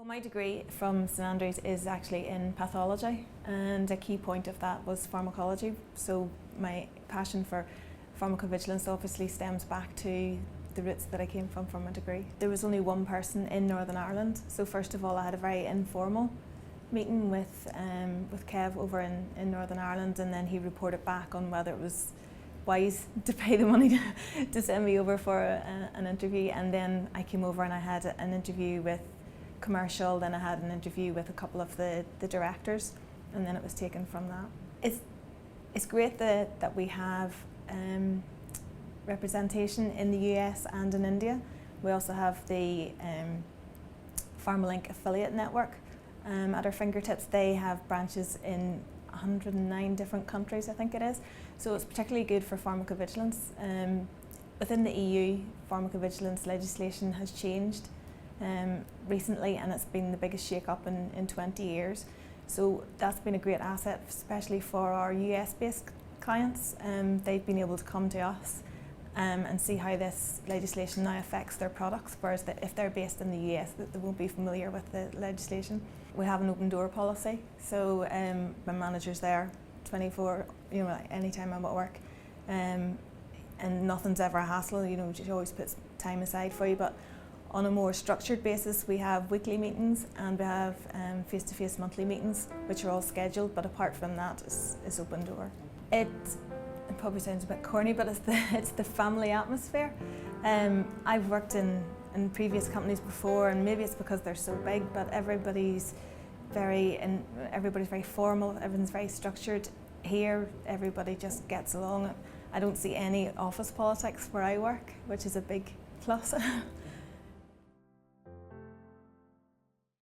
Well, my degree from St Andrews is actually in pathology, and a key point of that was pharmacology. So my passion for pharmacovigilance obviously stems back to the roots that I came from a degree. There was only one person in Northern Ireland, so first of all I had a very informal meeting with Kev over in Northern Ireland, and then he reported back on whether it was wise to pay the money to send me over for an interview. And then I came over and I had an interview with commercial, then I had an interview with a couple of the directors, and then it was taken from that. It's great that we have representation in the US and in India. We also have the Pharmalink affiliate network at our fingertips. They have branches in 109 different countries, I think it is. So it's particularly good for pharmacovigilance. Within the EU, pharmacovigilance legislation has changed recently, and it's been the biggest shake-up in 20 years. So that's been a great asset, especially for our US-based clients. They've been able to come to us and see how this legislation now affects their products, whereas if they're based in the US, they won't be familiar with the legislation. We have an open door policy, so my manager's there 24, anytime I'm at work, and nothing's ever a hassle. She always puts time aside for you. But on a more structured basis, we have weekly meetings and we have face-to-face monthly meetings, which are all scheduled. But apart from that, it's open door. It probably sounds a bit corny, but it's the family atmosphere. I've worked in previous companies before, and maybe it's because they're so big, but everybody's very formal, everything's very structured. Here, everybody just gets along. I don't see any office politics where I work, which is a big plus.